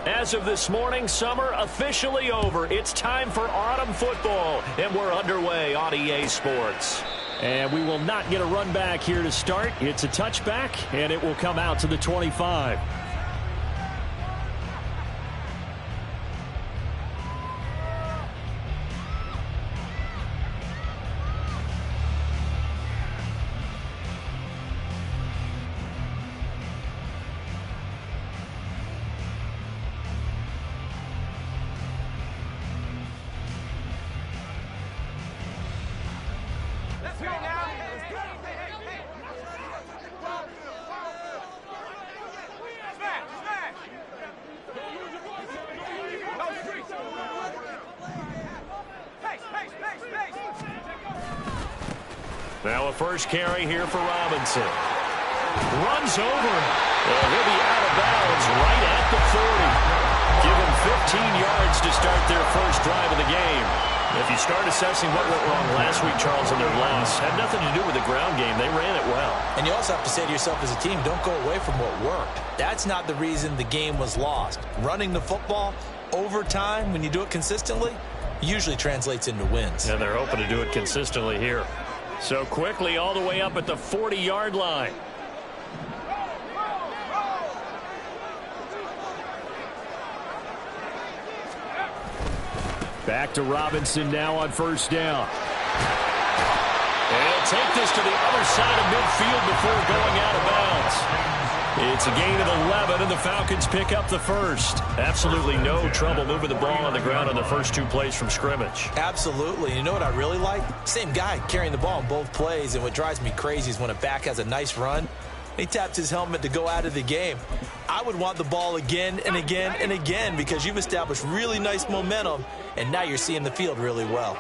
As of this morning, summer officially over. It's time for autumn football, and we're underway on EA Sports. And we will not get a run back here to start. It's a touchback, and it will come out to the 25. Now a first carry here for Robinson. Runs over him. And he'll be out of bounds right at the 40. Give him 15 yards to start their first drive of the game. If you start assessing what went wrong last week, Charles, in their loss, had nothing to do with the ground game. They ran it well. And you also have to say to yourself as a team, don't go away from what worked. That's not the reason the game was lost. Running the football over time, when you do it consistently, usually translates into wins. And they're hoping to do it consistently here. So quickly all the way up at the 40-yard line. Back to Robinson now on first down. And he'll take this to the other side of midfield before going out of bounds. It's a gain of 11, and the Falcons pick up the first. Absolutely no trouble moving the ball on the ground on the first two plays from scrimmage. Absolutely. You know what I really like? Same guy carrying the ball on both plays, and what drives me crazy is when a back has a nice run, he taps his helmet to go out of the game. I would want the ball again and again and again because you've established really nice momentum, and now you're seeing the field really well.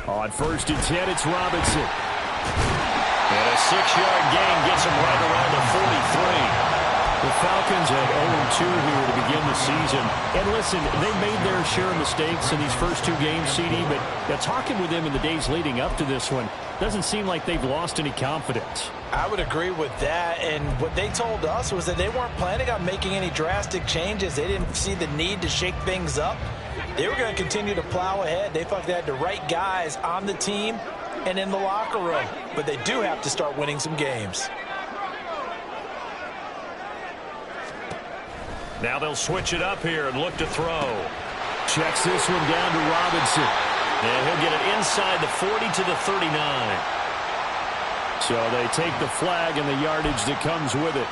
On first and 10, it's Robinson. And a 6-yard gain gets him right around the 43. The Falcons have 0-2 here to begin the season. And listen, they made their share of mistakes in these first two games, CD, but talking with them in the days leading up to this one, doesn't seem like they've lost any confidence. I would agree with that, and what they told us was that they weren't planning on making any drastic changes. They didn't see the need to shake things up. They were going to continue to plow ahead. They felt they had the right guys on the team and in the locker room, but they do have to start winning some games. Now they'll switch it up here and look to throw. Checks this one down to Robinson. And he'll get it inside the 40 to the 39. So they take the flag and the yardage that comes with it.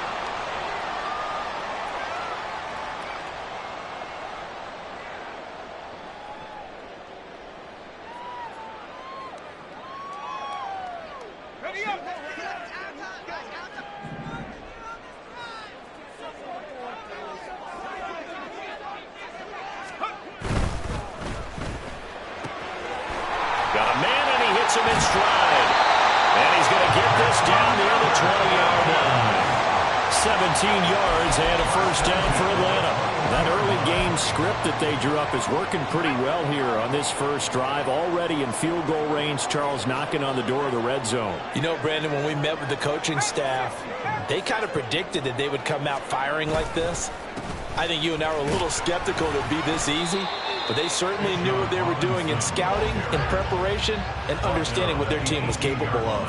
Got a man, and he hits him in stride. And he's going to get this down near the 20-yard line. 17 yards and a first down for Atlanta. That early game script that they drew up is working pretty well here on this first drive. Already in field goal range, Charles knocking on the door of the red zone. You know, Brandon, when we met with the coaching staff, they kind of predicted that they would come out firing like this. I think you and I were a little skeptical it would be this easy, but they certainly knew what they were doing in scouting, in preparation, and understanding what their team was capable of.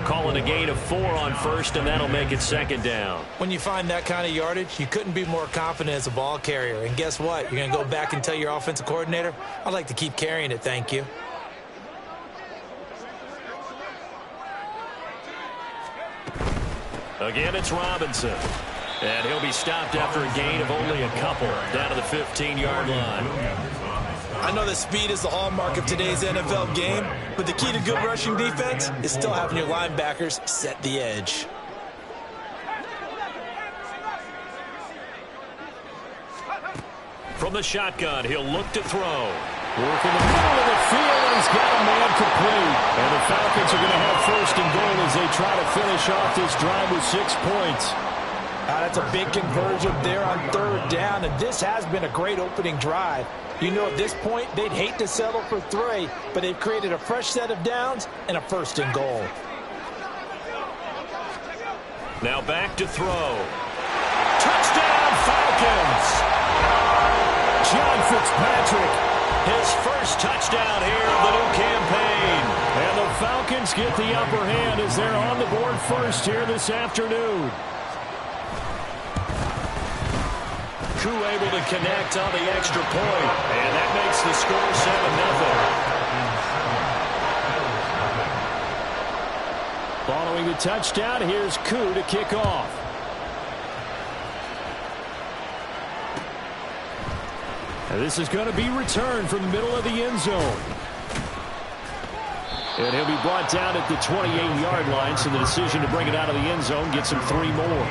Calling a gain of 4 on first, and that'll make it second down. When you find that kind of yardage, you couldn't be more confident as a ball carrier. And guess what? You're going to go back and tell your offensive coordinator, I'd like to keep carrying it, thank you. Again, it's Robinson. And he'll be stopped after a gain of only a couple, down to the 15-yard line. I know that speed is the hallmark of today's NFL game, but the key to good rushing defense is still having your linebackers set the edge. From the shotgun, he'll look to throw. Working the middle of the field, and he's got a man complete. And the Falcons are going to have first and goal as they try to finish off this drive with 6 points. That's a big conversion there on 3rd down, and this has been a great opening drive. You know, at this point, they'd hate to settle for 3, but they've created a fresh set of downs and a 1st and goal. Now back to throw. Touchdown, Falcons! John Fitzpatrick, his first touchdown here of the new campaign. And the Falcons get the upper hand as they're on the board first here this afternoon. Koo able to connect on the extra point, and that makes the score 7-0. Following the touchdown, here's Koo to kick off. And this is going to be returned from the middle of the end zone. And he'll be brought down at the 28-yard line, so the decision to bring it out of the end zone gets him 3 more.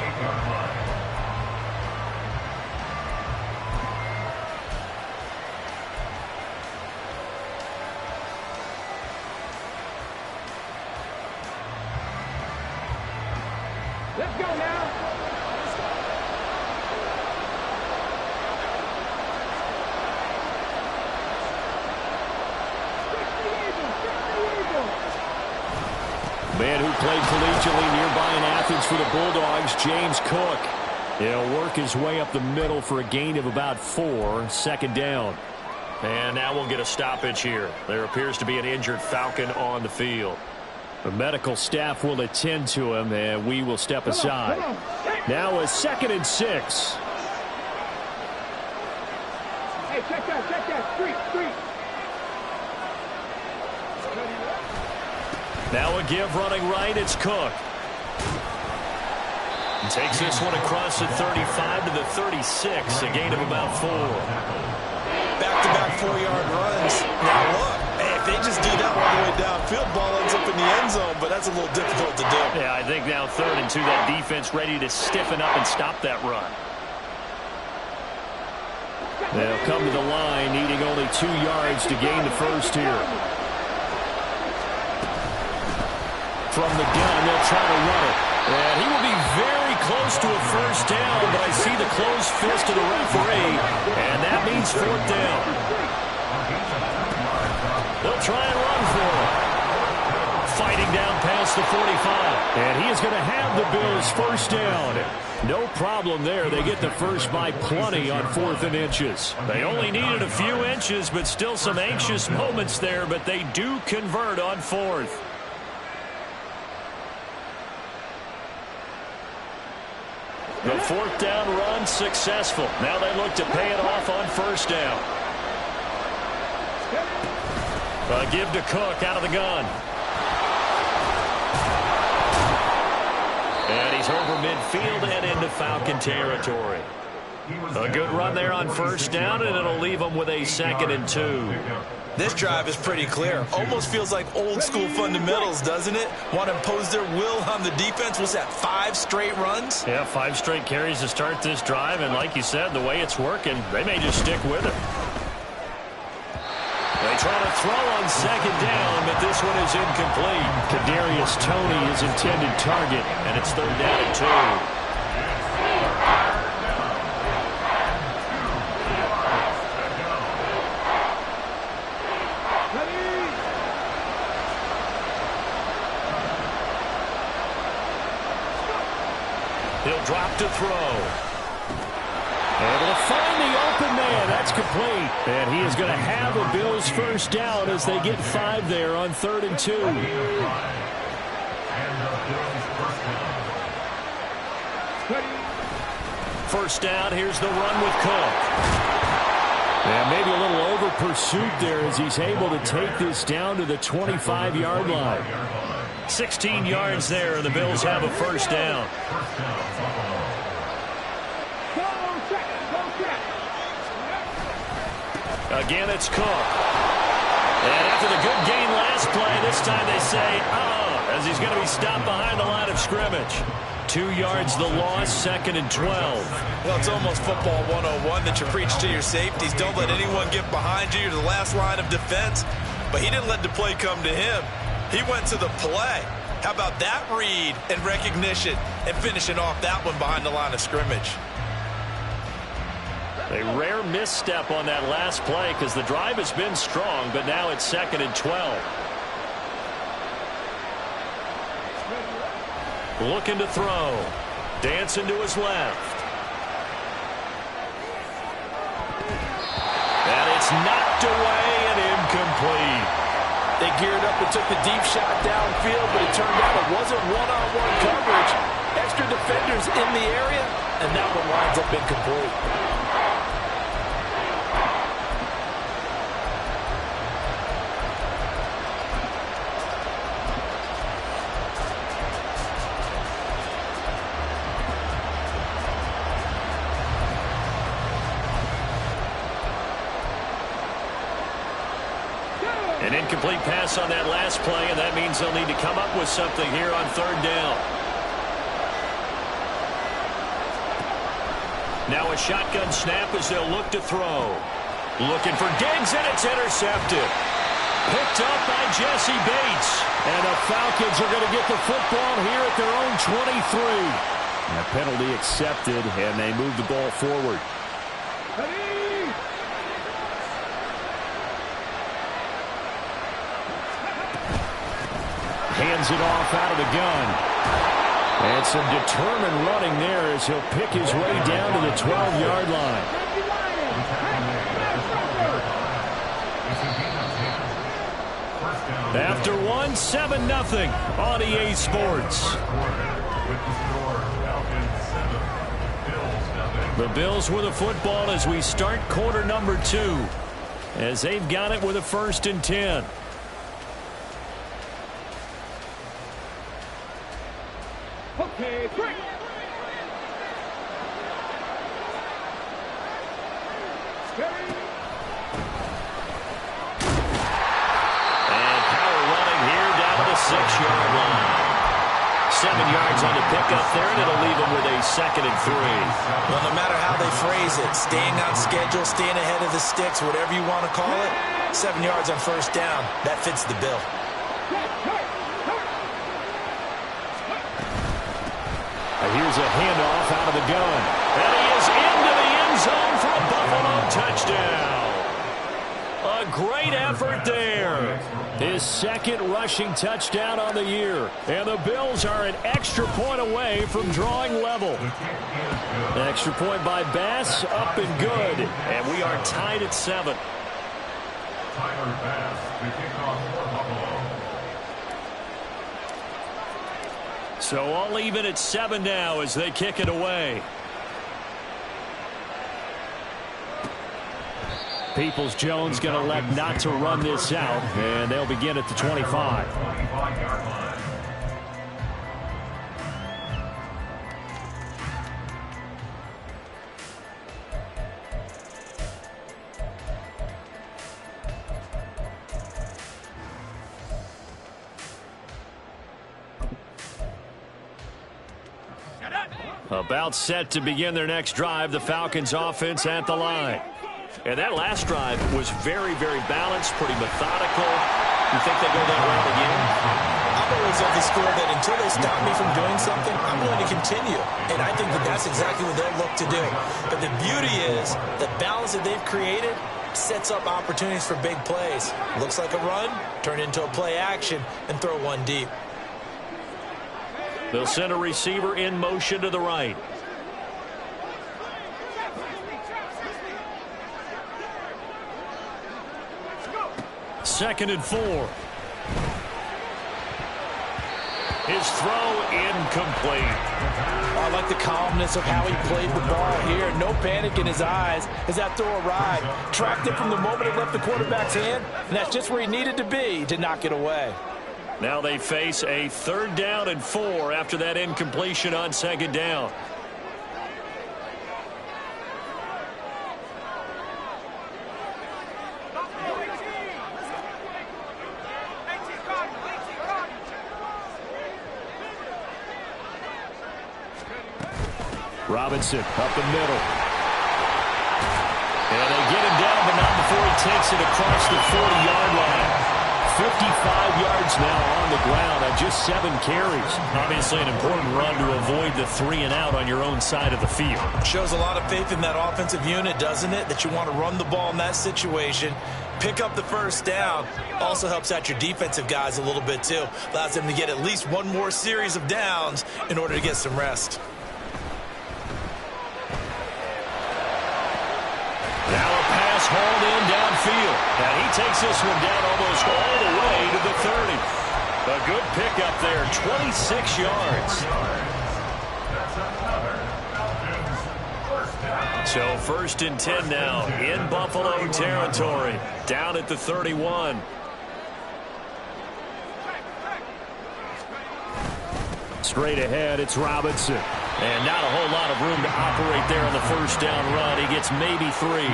Let's go now. Man who played collegiately nearby in Athens for the Bulldogs, James Cook. He'll work his way up the middle for a gain of about 4, 2nd down. And now we'll get a stoppage here. There appears to be an injured Falcon on the field. The medical staff will attend to him, and we will step aside. Now a 2nd and 6. Hey, check that, street. Now a give running right, it's Cook. And takes this one across the 35 to the 36, a gain of about 4. Back-to-back 4-yard runs. Now look, if they just do that all the way downfield, ball ends up in the end zone, but that's a little difficult to do. Yeah, I think now 3rd and 2, that defense ready to stiffen up and stop that run. They'll come to the line, needing only 2 yards to gain the first here. From the gun, they'll try to run it. And he will be very close to a first down, but I see the closed fist of the referee, and that means 4th down. They'll try and run for it. Fighting down past the 45. And he is going to have the Bills' first down. No problem there. They get the first by plenty on 4th and inches. They only needed a few inches, but still some anxious moments there, but they do convert on 4th. The 4th down run successful. Now they look to pay it off on 1st down. A give to Cook out of the gun. And he's over midfield and into Falcon territory. A good run there on 1st down, and it'll leave them with a 2nd and 2. This drive is pretty clear. Almost feels like old school fundamentals, doesn't it? Want to impose their will on the defense. Was that 5 straight runs? Yeah, 5 straight carries to start this drive, and like you said, the way it's working, they may just stick with it. They try to throw on 2nd down, but this one is incomplete. Kadarius Toney is intended target, and it's 3rd down and 2. He'll drop to throw. Able to find the open man. That's complete. And he is going to have a Bills first down as they get 5 there on 3rd and 2. First down, here's the run with Cook. And maybe a little over pursuit there as he's able to take this down to the 25-yard line. 16 yards there, and the Bills have a first down. Again, it's Cook. And after the good gain last play, this time they say, as he's going to be stopped behind the line of scrimmage. 2 yards the loss, 2nd and 12. Well, it's almost football 101 that you preach to your safeties. Don't let anyone get behind you. You're the last line of defense. But he didn't let the play come to him. He went to the play. How about that read and recognition and finishing off that one behind the line of scrimmage? A rare misstep on that last play because the drive has been strong, but now it's 2nd and 12. Looking to throw. Dancing to his left. And it's knocked away and incomplete. They geared up and took the deep shot downfield, but it turned out it wasn't one-on-one coverage. Extra defenders in the area, and that one winds up incomplete. An incomplete pass on that last play, and that means they'll need to come up with something here on 3rd down. Now a shotgun snap as they'll look to throw. Looking for Diggs, and it's intercepted. Picked up by Jesse Bates. And the Falcons are going to get the football here at their own 23. And a penalty accepted, and they move the ball forward. Hands it off out of the gun. And some determined running there as he'll pick his way down to the 12-yard line. After one, 7-0 on EA Sports. The Bills with the football as we start quarter number 2. As they've got it with a 1st and 10. Okay, break. And power running here down to the 6-yard line. 7 yards on the pickup there, and it'll leave them with a 2nd and 3. Well, no matter how they phrase it, staying on schedule, staying ahead of the sticks, whatever you want to call it, 7 yards on 1st down, that fits the bill. Here's a handoff out of the gun. And he is into the end zone for a Buffalo touchdown. A great effort there. His 2nd rushing touchdown on the year. And the Bills are an extra point away from drawing level. An extra point by Bass, up and good. And we are tied at 7. Tyler Bass, the kickoff for Buffalo. So all even at 7 now as they kick it away. Peoples-Jones going to elect not to run this out, and they'll begin at the 25. 25-yard line. About set to begin their next drive, the Falcons offense at the line. And that last drive was very, very balanced, pretty methodical. You think they go that route again? I've always of the school that until they stop me from doing something, I'm going to continue. And I think that that's exactly what they'll look to do. But the beauty is the balance that they've created sets up opportunities for big plays. Looks like a run, turn into a play action, and throw one deep. They'll send a receiver in motion to the right. Second and 4. His throw incomplete. I like the calmness of how he played the ball here. No panic in his eyes as that throw arrived. Tracked it from the moment it left the quarterback's hand, and that's just where he needed to be to knock it away. Now they face a 3rd down and 4 after that incompletion on 2nd down. Robinson up the middle. And they get him down, but not before he takes it across the 40-yard line. 55 yards now on the ground on just 7 carries. Obviously an important run to avoid the 3 and out on your own side of the field. Shows a lot of faith in that offensive unit, doesn't it? That you want to run the ball in that situation. Pick up the first down. Also helps out your defensive guys a little bit too. Allows them to get at least one more series of downs in order to get some rest. Now a pass hauled in downfield. And he takes this one down almost all the way to the 30. A good pickup there, 26 yards. So 1st and 10 now in Buffalo territory. Down at the 31. Straight ahead, it's Robinson. And not a whole lot of room to operate there on the first down run. He gets maybe 3.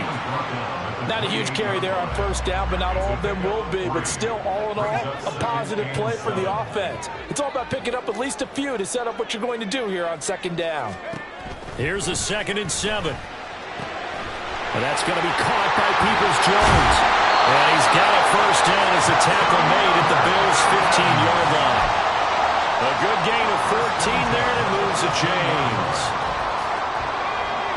Not a huge carry there on first down, but not all of them will be. But still, all in all, a positive play for the offense. It's all about picking up at least a few to set up what you're going to do here on 2nd down. Here's a 2nd and 7. And that's going to be caught by Peoples-Jones. And he's got a first down as the tackle made at the Bills' 15-yard line. A good gain of 14 there, and it moves the chains.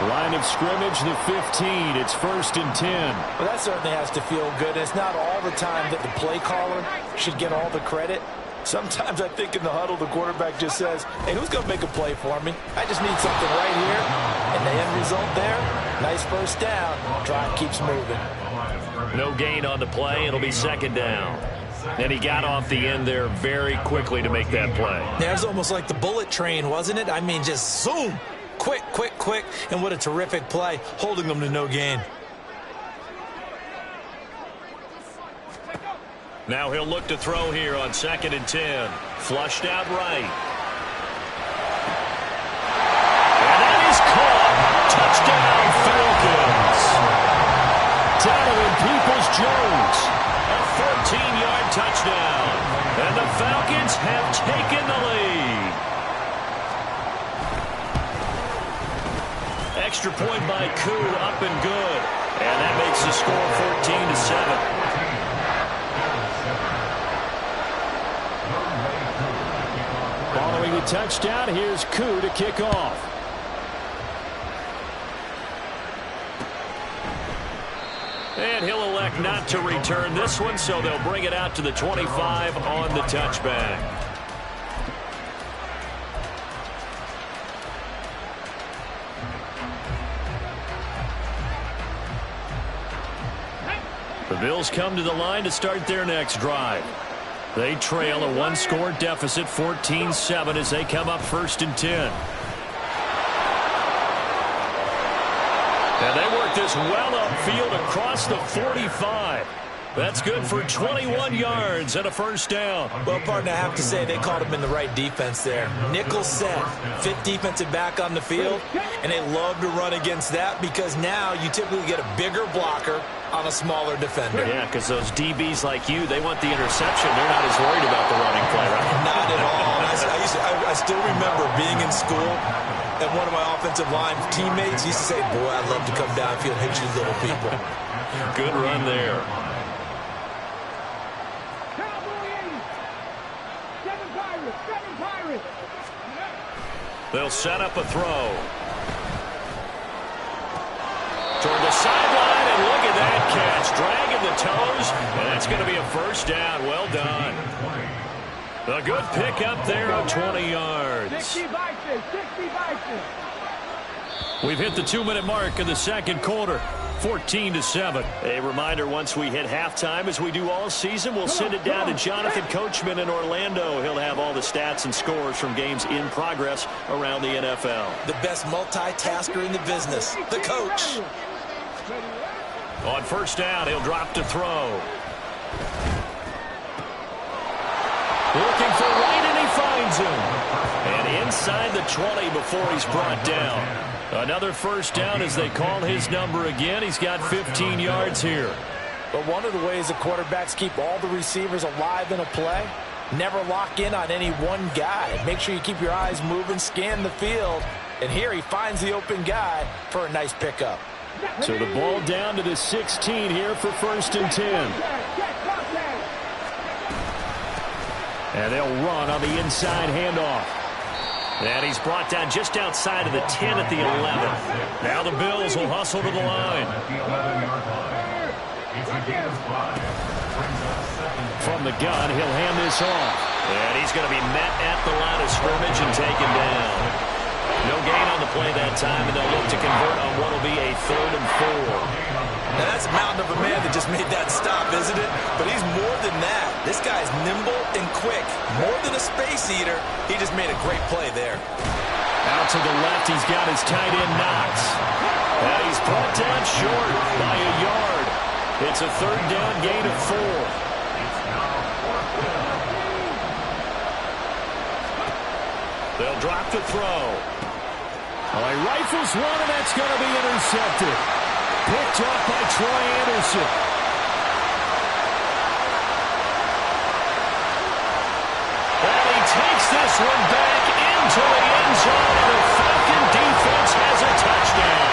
Line of scrimmage, the 15. It's 1st and 10. Well, that certainly has to feel good. It's not all the time that the play caller should get all the credit. Sometimes I think in the huddle, the quarterback just says, hey, who's going to make a play for me? I just need something right here. And the end result there, nice first down. Drive keeps moving. No gain on the play. It'll be 2nd down. And he got off the end there very quickly to make that play. Yeah, it was almost like the bullet train, wasn't it? I mean, just zoom. Quick, quick, quick. And what a terrific play, holding them to no gain. Now he'll look to throw here on 2nd and 10. Flushed out right. And that is caught. Touchdown, Falcons. Donovan Peoples-Jones. A 14-yard touchdown. And the Falcons have taken the lead. Extra point by Koo, up and good. And that makes the score 14-7. Following the touchdown, here's Koo to kick off. And he'll elect not to return this one, so they'll bring it out to the 25 on the touchback. The Bills come to the line to start their next drive. They trail a 1-score deficit, 14-7, as they come up 1st and 10. And they work this well upfield across the 45. That's good for 21 yards and a first down. Well, partner, I have to say they caught him in the right defense there. Nickel set, 5th defensive back on the field, and they love to run against that because now you typically get a bigger blocker on a smaller defender. Yeah, because those DBs like you, they want the interception. They're not as worried about the running play, right? Not at all. I still remember being in school, and one of my offensive line teammates used to say, boy, I'd love to come downfield and hit you little people. Good run there. They'll set up a throw. Toward the sideline, and look at that catch. Dragging the toes, and that's going to be a first down. Well done. A good pickup there of 20 yards. We've hit the 2-minute mark of the second quarter. 14-7. A reminder, once we hit halftime, as we do all season, we'll send it down to Jonathan Coachman in Orlando. He'll have all the stats and scores from games in progress around the NFL. The best multitasker in the business, the coach. On first down, he'll drop to throw. Looking for right, and he finds him. And inside the 20 before he's brought down. Another first down as they call his number again. He's got 15 yards here. But one of the ways the quarterbacks keep all the receivers alive in a play, never lock in on any one guy. Make sure you keep your eyes moving, scan the field. And here he finds the open guy for a nice pickup. So the ball down to the 16 here for 1st and 10. And they'll run on the inside handoff. And he's brought down just outside of the 10 at the 11. Now the Bills will hustle to the line. From the gun, he'll hand this off. And he's going to be met at the line of scrimmage and taken down. No gain on the play that time, and they'll look to convert on what will be a 3rd and 4. Now that's a mountain of a man that just made that stop, isn't it? But he's more than that. This guy's nimble and quick. More than a space eater, he just made a great play there. Out to the left, he's got his tight end Knox. And he's brought down short by a yard. It's a 3rd down gain of 4. They'll drop the throw. Well, he rifles one, and that's going to be intercepted. Picked off by Troy Anderson. And he takes this one back into the end zone, and the Falcon defense has a touchdown.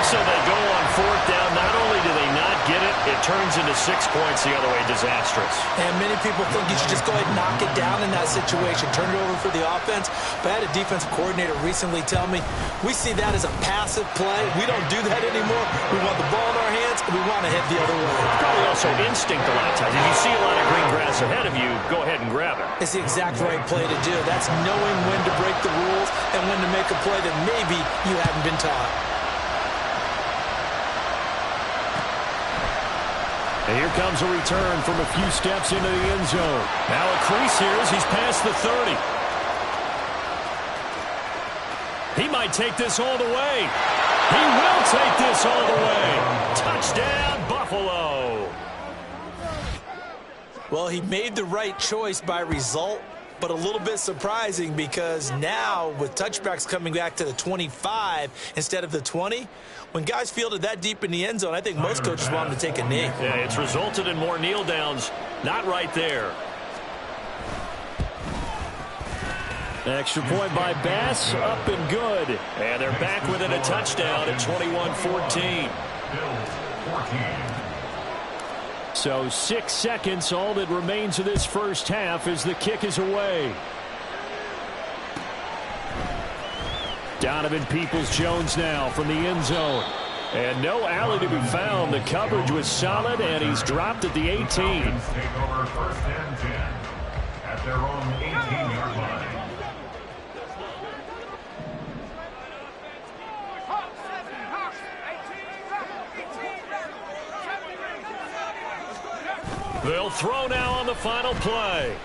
So they go on 4th down. Not only do they not get it, it turns into 6 points the other way. Disastrous. And many people think you should just go ahead and knock it down in that situation. Turn it over for the offense. But I had a defensive coordinator recently tell me, we see that as a passive play. We don't do that anymore. We want the ball in our hands, and we want to head the other way. Probably also instinct a lot of times. If you see a lot of green grass ahead of you, go ahead and grab it. It's the exact right play to do. That's knowing when to break the rules and when to make a play that maybe you haven't been taught. And here comes a return from a few steps into the end zone. Now a crease here as he's past the 30. He might take this all the way. He will take this all the way. Touchdown, Buffalo. Well, he made the right choice by result, but a little bit surprising because now with touchbacks coming back to the 25 instead of the 20, when guys fielded that deep in the end zone, I think most coaches want them to take a knee. Yeah, it's resulted in more kneel downs. Not right there. Extra point by Bass, up and good. And they're back within a touchdown at 21-14. So 6 seconds, all that remains of this first half as the kick is away. Donovan Peoples-Jones now from the end zone. And no alley to be found. The coverage was solid, and he's dropped at the 18. Take over 1st and 10 at their own 18-yard line. They'll throw now on the final play.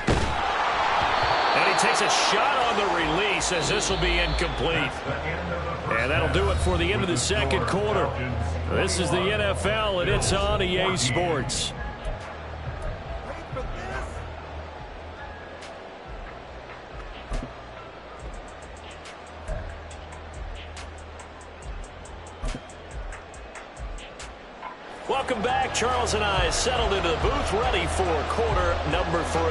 And he takes a shot on the release as this will be incomplete. And that'll do it for the end of the second quarter. This is the NFL, and it's on EA Sports. Welcome back. Charles and I settled into the booth, ready for quarter number 3.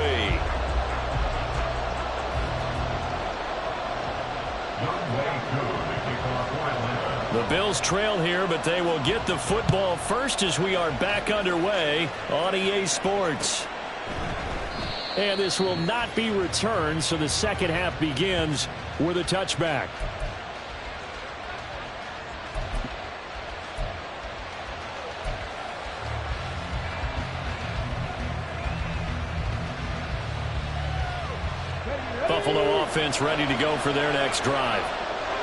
The Bills trail here, but they will get the football first as we are back underway on EA Sports. And this will not be returned, so the second half begins with a touchback. Buffalo offense ready to go for their next drive.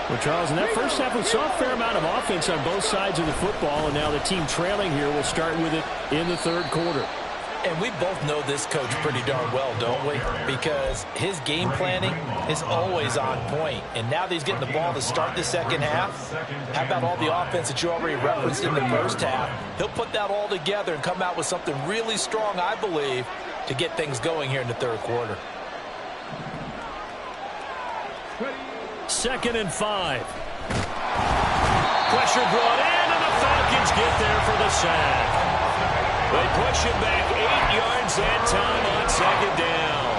Well, Charles, in that first half, we saw a fair amount of offense on both sides of the football, and now the team trailing here will start with it in the third quarter. And we both know this coach pretty darn well, don't we? Because his game planning is always on point. And now that he's getting the ball to start the second half, how about all the offense that you already referenced in the first half? He'll put that all together and come out with something really strong, I believe, to get things going here in the third quarter. 2nd and 5. Pressure brought in, and the Falcons get there for the sack. They push him back 8 yards that time on 2nd down.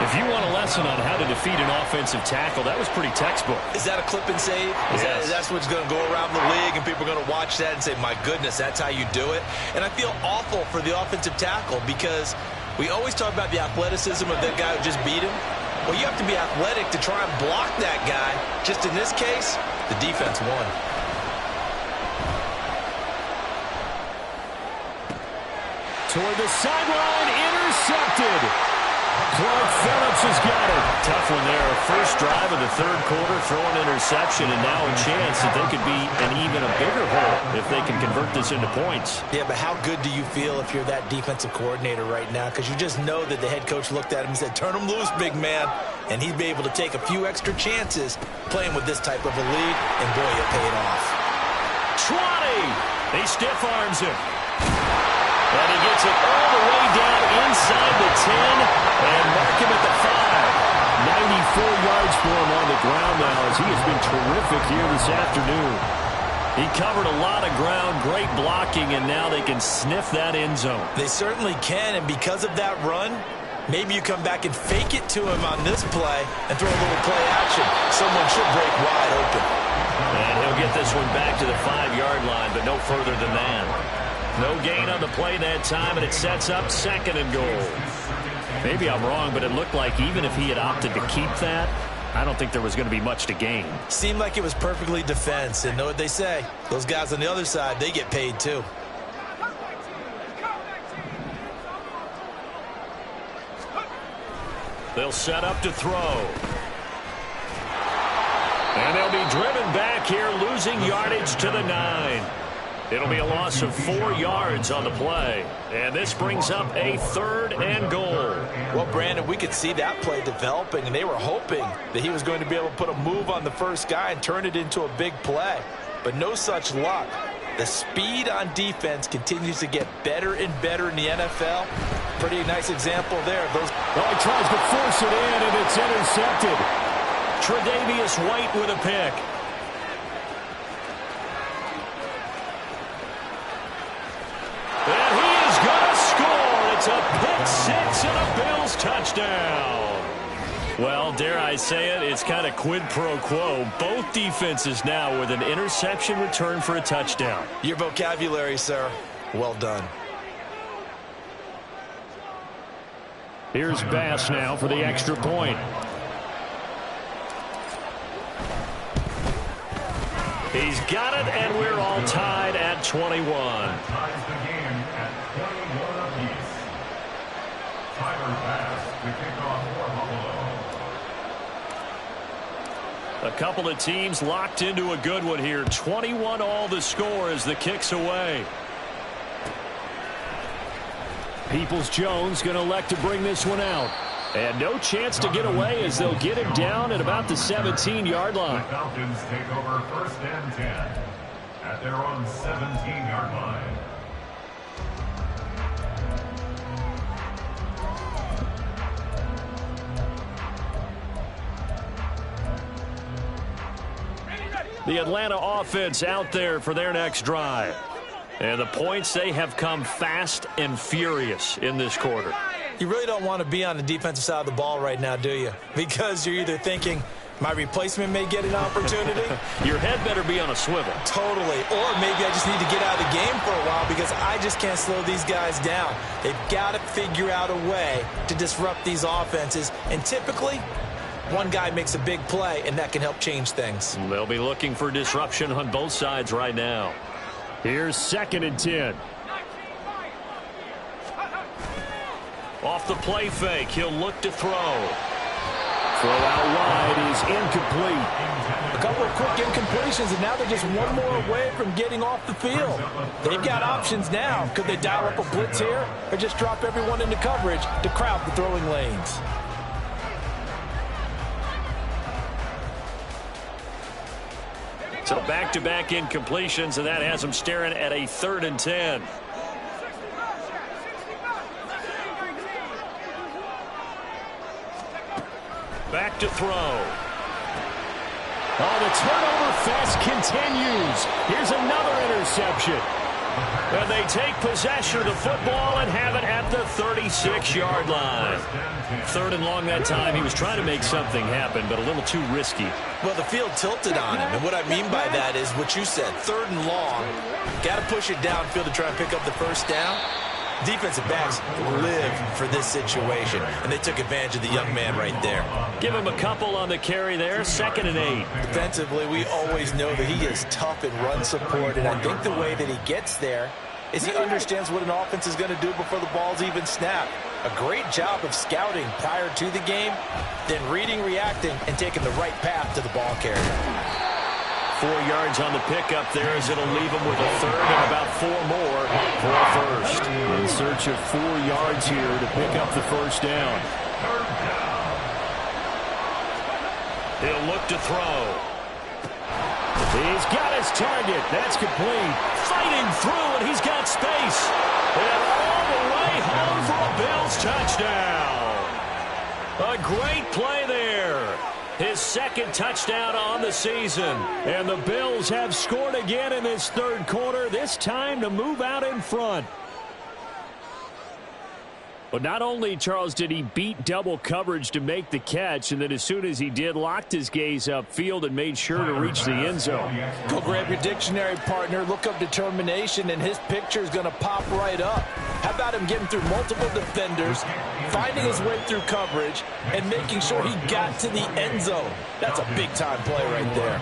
If you want a lesson on how to defeat an offensive tackle, that was pretty textbook. Is that a clip and save? Yes. That's what's going to go around the league, and people are going to watch that and say, my goodness, that's how you do it. And I feel awful for the offensive tackle because we always talk about the athleticism of that guy who just beat him. Well, you have to be athletic to try and block that guy. Just in this case, the defense won. Toward the sideline, intercepted. Clark Phillips has got it. Tough one there. First drive of the third quarter, throw an interception, and now a chance that they could be an even a bigger hole if they can convert this into points. Yeah, but how good do you feel if you're that defensive coordinator right now? Because you just know that the head coach looked at him and said, turn him loose, big man. And he'd be able to take a few extra chances playing with this type of a lead, and boy, it paid off. 20. He stiff arms him. And he gets it all the way down inside the 10 and mark him at the 5. 94 yards for him on the ground now as he has been terrific here this afternoon. He covered a lot of ground, great blocking, and now they can sniff that end zone. They certainly can, and because of that run, maybe you come back and fake it to him on this play and throw a little play action. Someone should break wide open. And he'll get this one back to the 5-yard line, but no further than that. No gain on the play that time, and it sets up 2nd and goal. Maybe I'm wrong, but it looked like even if he had opted to keep that, I don't think there was going to be much to gain. Seemed like it was perfectly defense, and know what they say. Those guys on the other side, they get paid too. They'll set up to throw. And they'll be driven back here, losing yardage to the 9. It'll be a loss of 4 yards on the play. And this brings up a 3rd and goal. Well, Brandon, we could see that play developing, and they were hoping that he was going to be able to put a move on the first guy and turn it into a big play. But no such luck. The speed on defense continues to get better and better in the NFL. Pretty nice example there. Oh, he tries to force it in, and it's intercepted. Tre'Davious White with a pick. And he is going to score. It's a pick 6 and a Bills touchdown. Well, dare I say it, it's kind of quid pro quo. Both defenses now with an interception return for a touchdown. Your vocabulary, sir. Well done. Here's Bass now for the extra point. He's got it, and we're all tied at 21. Ties the game at 21 apiece. Tyler Bass, the kickoff for Buffalo. A couple of teams locked into a good one here. 21 all the score as the kick's away. Peoples-Jones going to elect to bring this one out. And no chance to get away as they'll get him down at about the 17-yard line. The Falcons take over 1st and 10 at their own 17-yard line. The Atlanta offense out there for their next drive. And the points, they have come fast and furious in this quarter. You really don't want to be on the defensive side of the ball right now, do you? Because you're either thinking, my replacement may get an opportunity. Your head better be on a swivel. Totally. Or maybe I just need to get out of the game for a while because I just can't slow these guys down. They've got to figure out a way to disrupt these offenses. And typically, one guy makes a big play, and that can help change things. They'll be looking for disruption on both sides right now. Here's 2nd and 10. Off the play fake, he'll look to throw. Throw out wide is incomplete. A couple of quick incompletions, and now they're just one more away from getting off the field. They've got options now. Could they dial up a blitz here or just drop everyone into coverage to crowd the throwing lanes? So back-to-back incompletions, and that has them staring at a 3rd and 10. Back to throw. Oh, the turnover fest continues. Here's another interception. And they take possession of the football and have it at the 36-yard line. 3rd and long that time. He was trying to make something happen, but a little too risky. Well, the field tilted on him, and what I mean by that is what you said. 3rd and long, got to push it downfield to try and pick up the first down. Defensive backs live for this situation, and they took advantage of the young man right there. Give him a couple on the carry there, 2nd and 8. Defensively, we always know that he is tough in run support, and I think the way that he gets there is he understands what an offense is going to do before the ball's even snapped. A great job of scouting prior to the game, then reading, reacting, and taking the right path to the ball carrier. 4 yards on the pickup there as it'll leave him with a 3rd and about 4 more for a first. In search of 4 yards here to pick up the first down. He'll look to throw. He's got his target. That's complete. Fighting through, and he's got space. And all the way home for a Bills touchdown. A great play there. His 2nd touchdown on the season. And the Bills have scored again in this 3rd quarter, this time to move out in front. But not only, Charles, did he beat double coverage to make the catch, and then as soon as he did, locked his gaze upfield and made sure to reach the end zone. Go grab your dictionary, partner. Look up determination, and his picture is going to pop right up. How about him getting through multiple defenders, finding his way through coverage, and making sure he got to the end zone? That's a big-time play right there.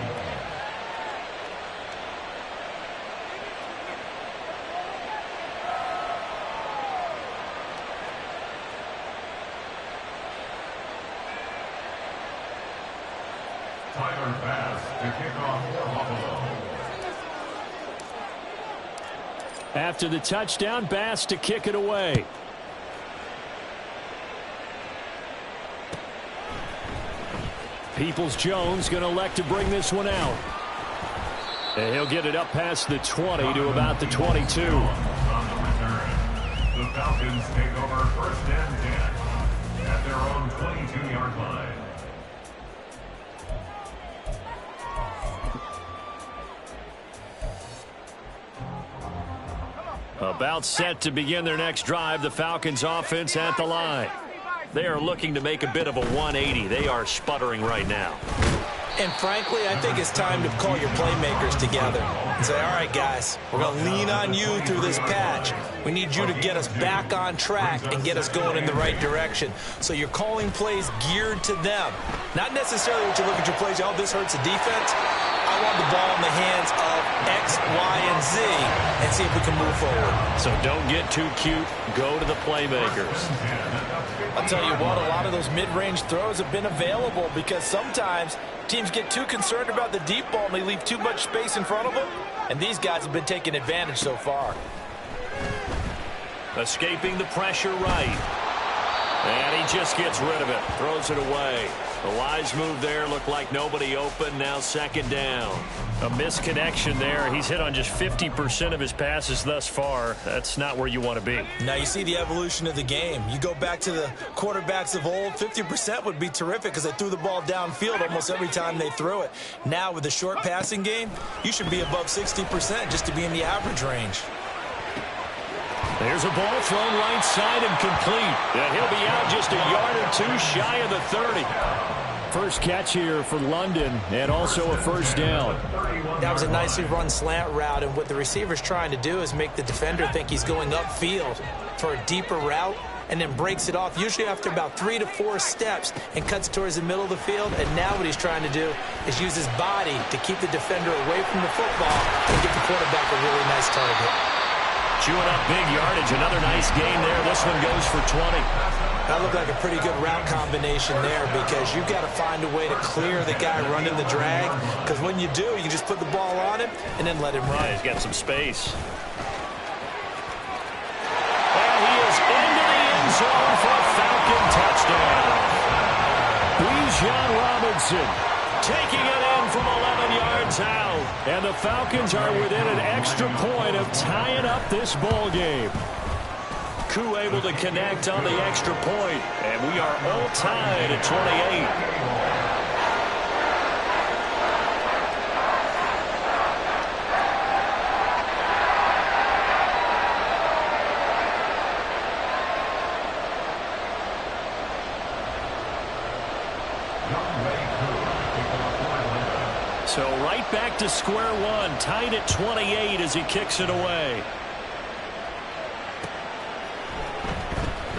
After the touchdown, Bass to kick it away. Peoples-Jones going to elect to bring this one out. And he'll get it up past the 20 to about the 22. On the return, the Falcons take over 1st and 10 at their own 22-yard line. About set to begin their next drive, the Falcons offense at the line. They are looking to make a bit of a 180. They are sputtering right now. And frankly, I think it's time to call your playmakers together and say, all right, guys, we're going to lean on you through this patch. We need you to get us back on track and get us going in the right direction. So you're calling plays geared to them. Not necessarily what you look at your plays, oh, this hurts the defense. I want the ball in the hands of X, Y, and Z and see if we can move forward. So don't get too cute. Go to the playmakers. I'll tell you what, a lot of those mid-range throws have been available because sometimes teams get too concerned about the deep ball and they leave too much space in front of them. And these guys have been taking advantage so far. Escaping the pressure right. And he just gets rid of it. Throws it away. The wise move there. Looked like nobody open. Now 2nd down. A misconnection there. He's hit on just 50% of his passes thus far. That's not where you want to be. Now you see the evolution of the game. You go back to the quarterbacks of old, 50% would be terrific because they threw the ball downfield almost every time they threw it. Now with the short passing game, you should be above 60% just to be in the average range. There's a ball thrown right side and complete. And he'll be out just a yard or two shy of the 30. First catch here for London, and also a first down. That was a nicely run slant route, and what the receiver's trying to do is make the defender think he's going upfield for a deeper route, and then breaks it off, usually after about 3 to 4 steps, and cuts towards the middle of the field. And now what he's trying to do is use his body to keep the defender away from the football and get the quarterback a really nice target. Chewing up big yardage. Another nice gain there. This one goes for 20. That looked like a pretty good route combination there because you've got to find a way to clear the guy running the drag, because when you do, you just put the ball on him and then let him run. Yeah, he's got some space. And he is into the end zone for a Falcon touchdown. Bijan Robinson taking it in from 11 yards out. And the Falcons are within an extra point of tying up this ball game. Koo able to connect on the extra point, and we are all tied at 28. right back to square one, tied at 28 as he kicks it away.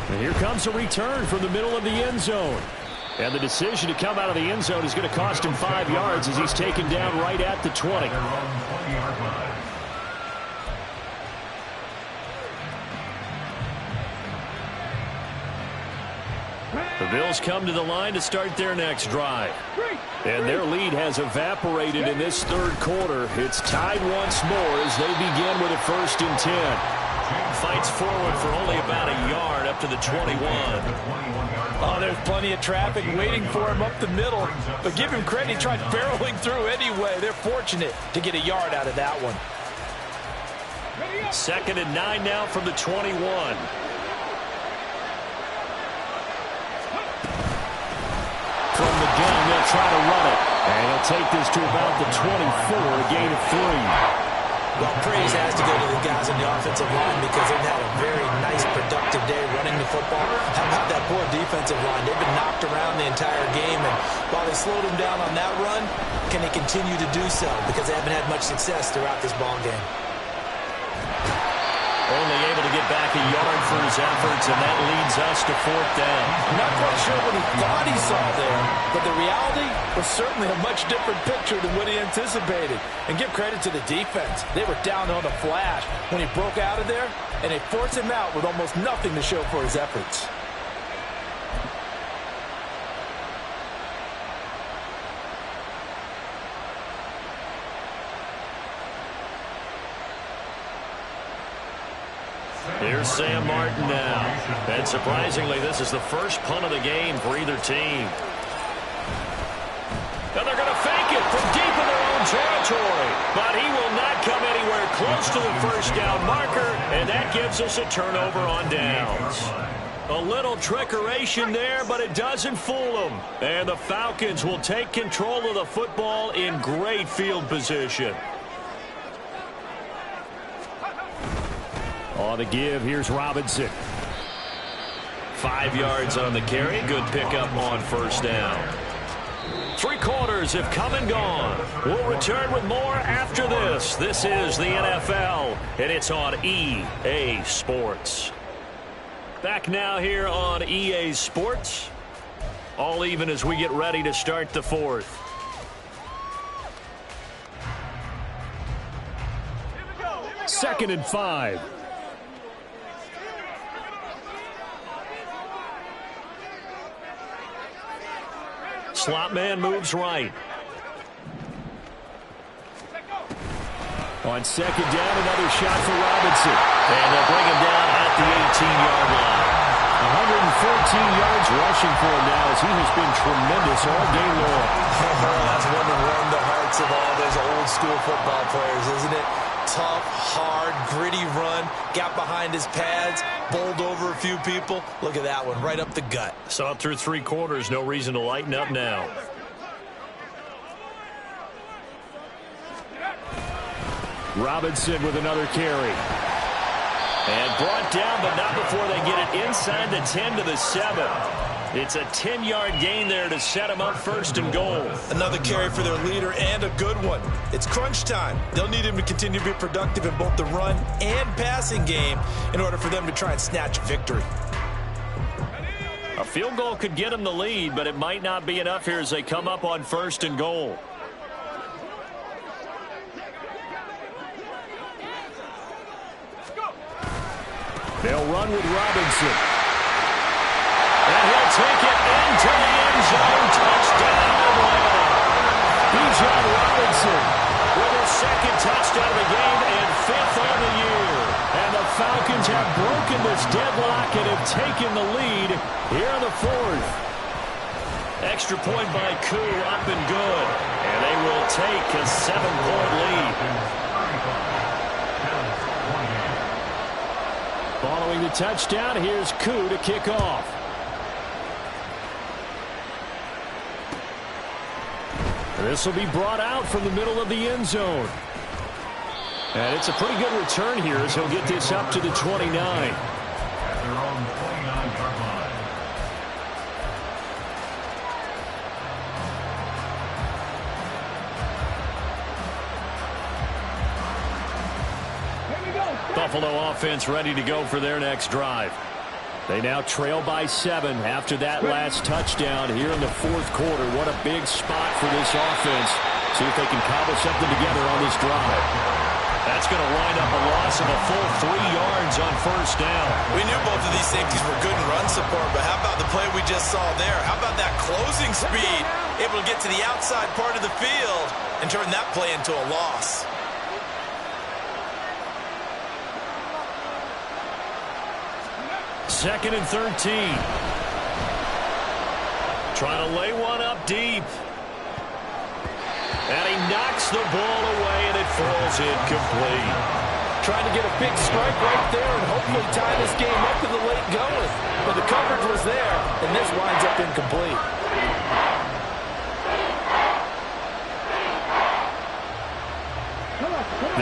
And here comes a return from the middle of the end zone. And the decision to come out of the end zone is going to cost him 5 yards as he's taken down right at the 20. The Bills come to the line to start their next drive. And their lead has evaporated in this third quarter. It's tied once more as they begin with a 1st and 10. Fights forward for only about a yard up to the 21. Oh, there's plenty of traffic waiting for him up the middle. But give him credit, he tried barreling through anyway. They're fortunate to get a yard out of that one. 2nd and 9 now from the 21. From the gun, they'll try to run it. And he'll take this to about the 24, a gain of 3. Well, praise has to go to the guys on the offensive line because they've had a very nice, productive day running the football. How about that poor defensive line? They've been knocked around the entire game, and while they slowed them down on that run, can they continue to do so? Because they haven't had much success throughout this ball game. Only able to get back a yard for his efforts, and that leads us to 4th down. I'm not quite sure what he thought he saw there, but the reality was certainly a much different picture than what he anticipated. And give credit to the defense. They were down on the flash when he broke out of there, and they forced him out with almost nothing to show for his efforts. Here's Sam Martin now. And surprisingly, this is the first punt of the game for either team. And they're going to fake it from deep in their own territory. But he will not come anywhere close to the first down marker. And that gives us a turnover on downs. A little trickeration there, but it doesn't fool them. And the Falcons will take control of the football in great field position. On the give, here's Robinson. 5 yards on the carry. Good pickup on 1st down. 3 quarters have come and gone. We'll return with more after this. This is the NFL, and it's on EA Sports. Back now here on EA Sports. All even as we get ready to start the 4th. Second and 5. Slot man moves right. On 2nd down, another shot for Robinson. And they'll bring him down at the 18-yard line. 114 yards rushing for him now as he has been tremendous all day long. That's one to warm the hearts of all those old-school football players, isn't it? Tough, hard, gritty run. Got behind his pads, bowled over a few people. Look at that one, right up the gut. Saw it through 3 quarters. No reason to lighten up now. Robinson with another carry. And brought down, but not before they get it inside the 10 to the 7. It's a 10-yard gain there to set him up 1st and goal. Another carry for their leader and a good one. It's crunch time. They'll need him to continue to be productive in both the run and passing game in order for them to try and snatch a victory. A field goal could get them the lead, but it might not be enough here as they come up on 1st and goal. They'll run with Robinson. And he'll take it into the end zone. Touchdown, Atlanta. Bijan Robinson with his 2nd touchdown of the game and 5th on the year. And the Falcons have broken this deadlock and have taken the lead here in the 4th. Extra point by Koo, up and good. And they will take a 7-point lead. Following the touchdown, here's Koo to kick off. This will be brought out from the middle of the end zone. And it's a pretty good return here as he'll get this up to the 29. At their own 29-yard line. Buffalo offense ready to go for their next drive. They now trail by 7 after that last touchdown here in the fourth quarter. What a big spot for this offense. See if they can cobble something together on this drive. That's going to wind up a loss of a full 3 yards on first down. We knew both of these safeties were good in run support, but how about the play we just saw there? How about that closing speed? Able to get to the outside part of the field and turn that play into a loss. Second and 13. Trying to lay one up deep. And he knocks the ball away, and it falls incomplete. Trying to get a big strike right there and hopefully tie this game up to the late going. But the coverage was there, and this winds up incomplete.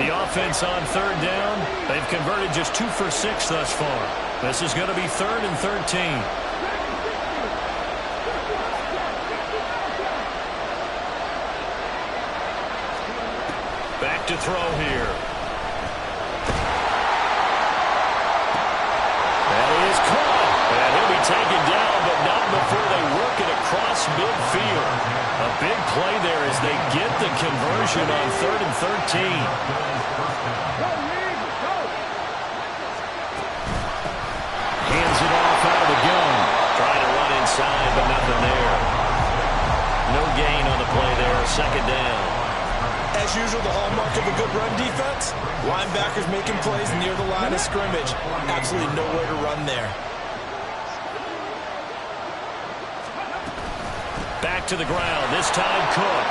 The offense on third down. They've converted just 2 for 6 thus far. This is going to be 3rd and 13. Back to throw here. That is caught. And he'll be taken down, but not before they work it across midfield. A big play there as they get the conversion on 3rd and 13. Hands it off out of the gun. Trying to run inside, but nothing there. No gain on the play there. 2nd down. As usual, the hallmark of a good run defense, linebackers making plays near the line of scrimmage. Absolutely nowhere to run there. Back to the ground, this time Cook.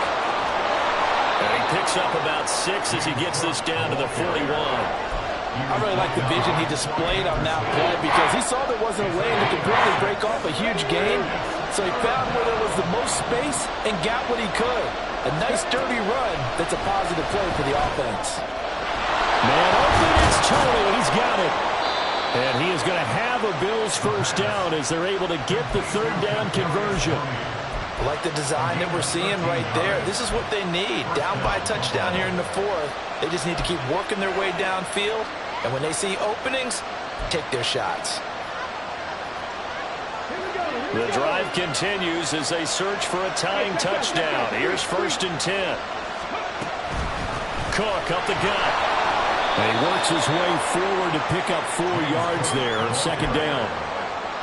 And he picks up about 6 as he gets this down to the 41. I really like the vision he displayed on that play because he saw there wasn't a lane to completely break off a huge gain. So he found where there was the most space and got what he could. A nice dirty run that's a positive play for the offense. Man open, it's Tony, and he's got it. And he is going to have a Bills first down as they're able to get the 3rd down conversion. I like the design that we're seeing right there. This is what they need. Down by a touchdown here in the 4th. They just need to keep working their way downfield. And when they see openings, take their shots. The drive continues as they search for a tying touchdown. Here's 1st and 10. Cook up the gut. And he works his way forward to pick up 4 yards there on 2nd down.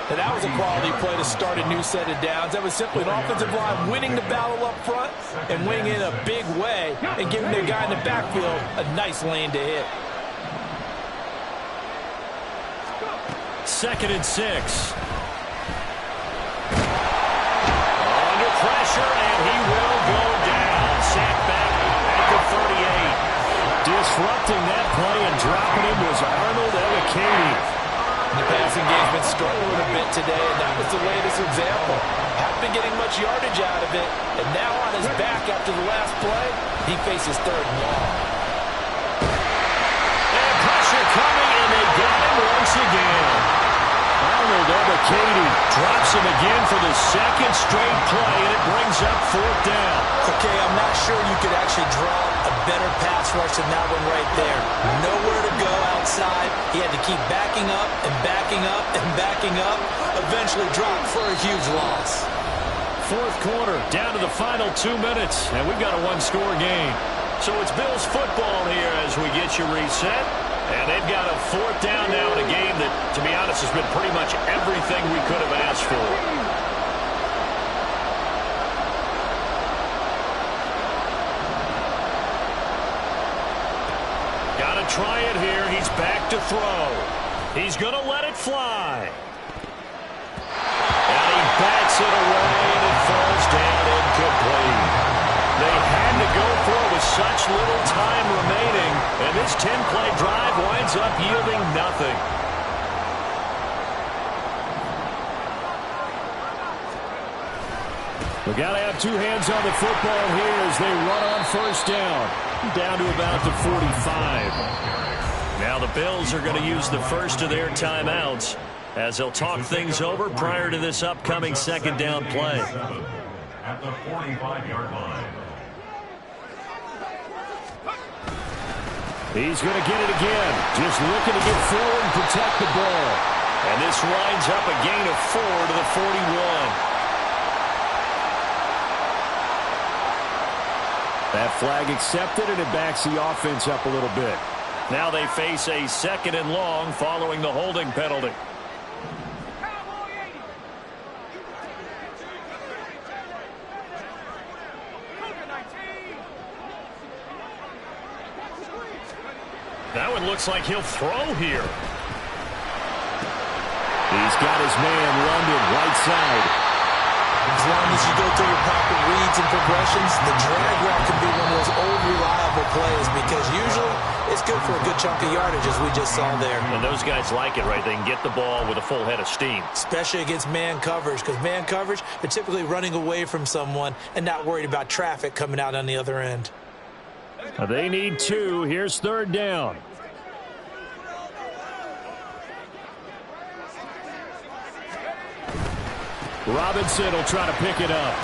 And that was a quality play to start a new set of downs. That was simply an offensive line winning the battle up front and winning in a big way and giving their guy in the backfield a nice lane to hit. 2nd and 6. Under pressure, and he will go down. Sacked back at the 38. Disrupting that play and dropping him was Arnold Ellicady. The passing game's been struggling a bit today, and that was the latest example. Haven't been getting much yardage out of it, and now on his back after the last play, he faces 3rd and long. And pressure coming, and they got him once again. Arnold Ellicady drops him again for the 2nd straight play, and it brings up 4th down. Okay, I'm not sure you could actually draw a better pass rush than that one right there. Nowhere to go outside. He had to keep backing up and backing up and backing up. Eventually dropped for a huge loss. 4th quarter, down to the final 2 minutes, and we've got a 1-score game. So it's Bills football here as we get you reset. And they've got a 4th down now in a game that, to be honest, has been pretty much everything we could have asked for. Got to try it here. He's back to throw. He's going to let it fly. And he bats it away, and it falls down incomplete. They had to go for it with such little time remaining, and this 10-play drive winds up yielding nothing. We got to have 2 hands on the football here as they run on 1st down to about the 45. Now the Bills are going to use the first of their timeouts as they'll talk things over prior to this upcoming 2nd down play. At the 45-yard line. He's going to get it again. Just looking to get forward and protect the ball. And this winds up a gain of 4 to the 41. That flag accepted, and it backs the offense up a little bit. Now they face a 2nd and long following the holding penalty. That one looks like he'll throw here. He's got his man, London, right side. As long as you go through your proper reads and progressions, the drag route can be one of those old reliable plays because usually it's good for a good chunk of yardage, as we just saw there. And those guys like it, right? They can get the ball with a full head of steam. Especially against man coverage, because man coverage, they're typically running away from someone and not worried about traffic coming out on the other end. They need 2. Here's 3rd down. Robinson will try to pick it up.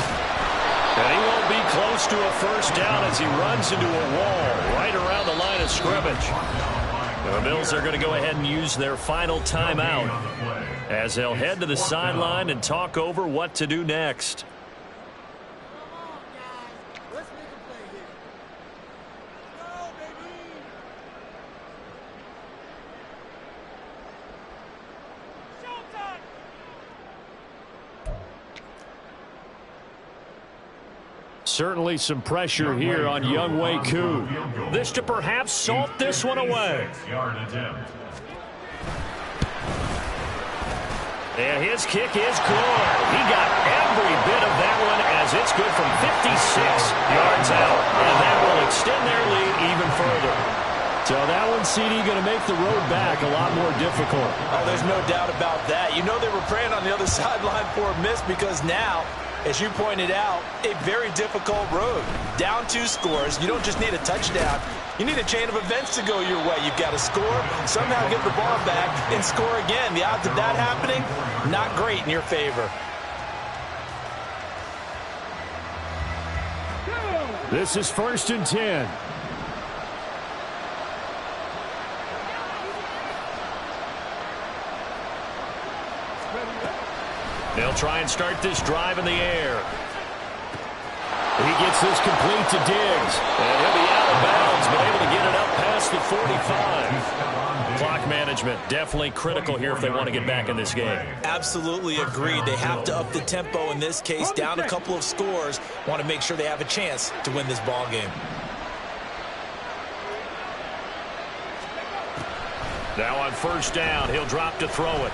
And he won't be close to a first down as he runs into a wall right around the line of scrimmage. The Bills are going to go ahead and use their final timeout as they'll head to the sideline and talk over what to do next. Certainly some pressure here on Young Wei Koo. This to perhaps salt this one away. And his kick is good. He got every bit of that one as it's good from 56 yards out. And that will extend their lead even further. So that one, CD, going to make the road back a lot more difficult. Oh, there's no doubt about that. You know they were praying on the other sideline for a miss because now, as you pointed out, a very difficult road. Down 2 scores. You don't just need a touchdown. You need a chain of events to go your way. You've got to score, somehow get the ball back, and score again. The odds of that happening, not great in your favor. This is 1st and 10. They'll try and start this drive in the air. He gets this complete to Diggs. And he'll be out of bounds, but able to get it up past the 45. Clock management definitely critical here if they want to get back in this game. Absolutely agreed. They have to up the tempo in this case. Down a couple of scores. Want to make sure they have a chance to win this ball game. Now on 1st down, he'll drop to throw it.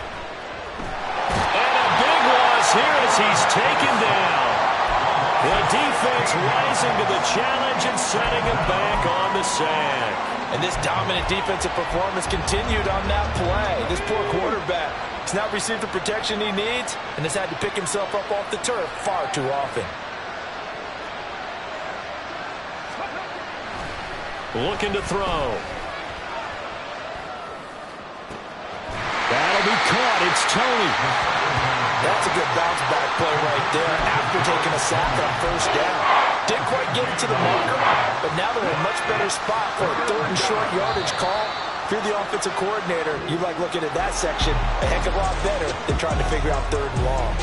And a big loss here as he's taken down. The defense rising to the challenge and setting him back on the sand. And this dominant defensive performance continued on that play. This poor quarterback has not received the protection he needs and has had to pick himself up off the turf far too often. Looking to throw. That'll be caught. It's Tony. That's a good bounce back play right there after taking a sack on 1st down. Didn't quite get it to the marker, but now they're in a much better spot for a 3rd and short yardage call. If you're the offensive coordinator, you like looking at that section a heck of a lot better than trying to figure out 3rd and long.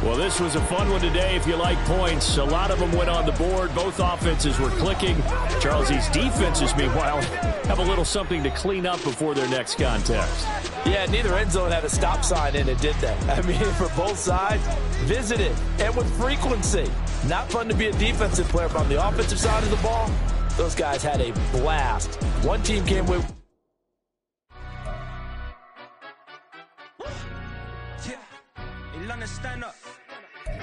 Well, this was a fun one today if you like points. A lot of them went on the board. Both offenses were clicking. Charles, these defenses, meanwhile, have a little something to clean up before their next contest. Yeah, neither end zone had a stop sign in it, did they? I mean, for both sides, visit it, and with frequency. Not fun to be a defensive player, but on the offensive side of the ball, those guys had a blast. One team came with... Yeah, stand up.